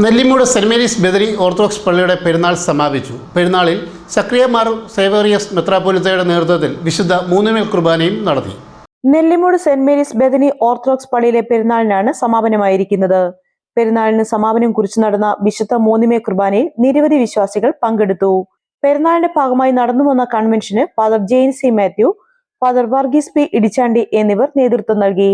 Nellimoodu saint Mary's Badri orthodox പള്ളിയുടെ പെരുന്നാൾ സമാപിച്ചു. പെരുന്നാളിൽ സക്രിയ മാർ സേവേറിയസ് മെത്രാപ്പോലിത്തയുടെ നേതൃത്വത്തിൽ വിശുദ്ധ മൂന്നുമേൽ കുർബാനയും നടത്തി. Nellimoodu saint Mary's Badri orthodox പള്ളിയിലെ പെരുന്നാളിനാണ് സമാപനമായിരിക്കുന്നത്. പെരുന്നാളിന് സമാപനം കുറിച്ച് നടന്ന വിശുദ്ധ മൂന്നുമേൽ കുർബാനയിൽ നിരവധി വിശ്വാസികൾ പങ്കെടുത്തു. പെരുന്നാളിന്റെ ഭാഗമായി നടന്നുവന്ന കൺവെൻഷന് father Jain C Mathew, father Varghese P Idichandy എന്നിവർ നേതൃത്വം നൽകി.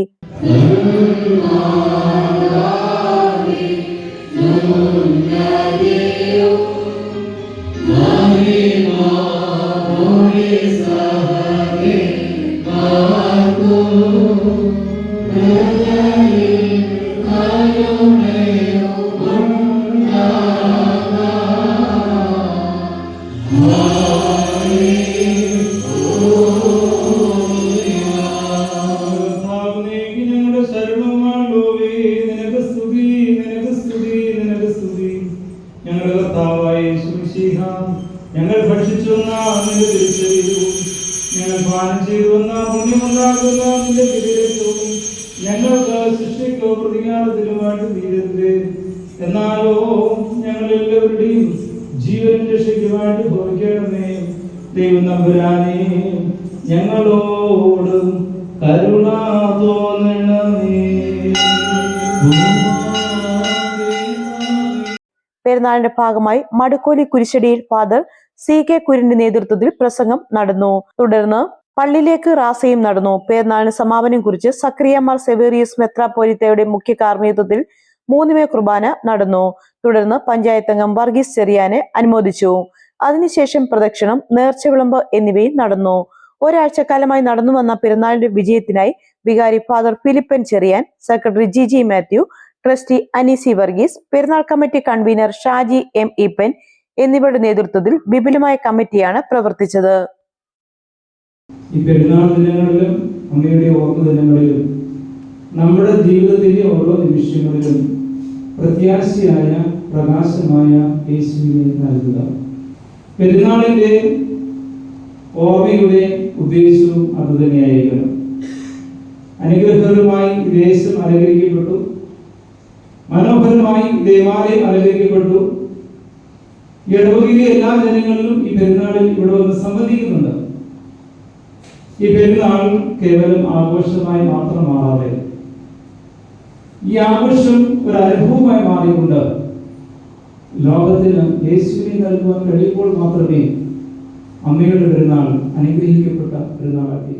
ഞങ്ങൾ ഭക്ഷിച്ചു വന്ന നിന്റെ തിരുശരീരവും ഞങ്ങൾ പാനം ചെയ്തു വന്ന പുണ്യമുണ്ടാക്കുന്ന നിന്റെ തിരുരക്തവും ഞങ്ങൾക്ക് ശിക്ഷയ്ക്കോ പ്രതികാരത്തിനുമായിട്ട് തീരരുത്. എന്നാലോ ഞങ്ങൾ എല്ലാവരുടെയും ജീവൻ രക്ഷയ്ക്കുമായിട്ട് ഭവിക്കണമേ. ദൈവം തമ്പുരാനേ, ഞങ്ങളോട് കരുണ തോന്നണമേ. പെരുന്നാളിന്റെ ഭാഗമായി മടുക്കോലി കുരിശടിയിൽ ഫാദർ സി കെ കുര്യന്റെ നേതൃത്വത്തിൽ പ്രസംഗം നടന്നു. തുടർന്ന് പള്ളിയിലേക്ക് റാസയും നടന്നു. പെരുന്നാളിന് സമാപനം കുറിച്ച് സക്രിയ മാർ സേവേറിയസ് മെത്രാപ്പോലിത്തയുടെ മുഖ്യ കാർമ്മികത്വത്തിൽ മൂന്നുമേൽ കുർബാന നടന്നു. തുടർന്ന് പഞ്ചായത്ത് അംഗം വർഗീസ് ചെറിയാനെ അനുമോദിച്ചു. അതിനുശേഷം പ്രദക്ഷിണം, നേർച്ച വിളമ്പ് എന്നിവയും നടന്നു. ഒരാഴ്ചക്കാലമായി നടന്നു വന്ന പെരുന്നാളിന്റെ വിജയത്തിനായി വികാരി father Philippan Cheriyan, secretary Jiji Mathew, trustee Aneesi Varghese, പെരുന്നാൾ committee convener Shaji M Eappen എന്നിവരുടെ നേതൃത്വത്തിൽ വിപുലമായ കമ്മിറ്റിയാണ് പ്രവർത്തിച്ചത്. ഈ പെരുന്നാൾ ദിനങ്ങളിലും അമ്മയുടെ ഓർമ്മ ദിനങ്ങളിലും നമ്മുടെ ജീവിതത്തിലെ ഓരോ നിമിഷങ്ങളിലും പ്രത്യാശയായ പ്രകാശമായ യേശുവിനെ നൽകുക. പെരുന്നാളിന്റെ ഓർമ്മയുടെ ഉദ്ദേശവും അതുതന്നെയായിരിക്കണം. അനുഗ്രഹകരമായി ദേശം അലങ്കരിക്കപ്പെട്ടു, മനോഹരമായി ദേവാലയം അലങ്കരിക്കപ്പെട്ടു. ഇടവകയിലെ എല്ലാ ജനങ്ങളിലും ഈ പെരുന്നാളിൽ ഇവിടെ വന്ന് സംബന്ധിക്കുന്നുണ്ട്. ഈ പെരുന്നാൾ കേവലം ആഘോഷമായി മാത്രം മാറാതെ ഈ ആഘോഷം ഒരു അനുഭവമായി മാറിക്കൊണ്ട് ലോകത്തിന് യേശുവിനെ നൽകുവാൻ കഴിയുമ്പോൾ മാത്രമേ അമ്മയുടെ പെരുന്നാൾ അനുഗ്രഹിക്കപ്പെട്ട പെരുന്നാളാക്കി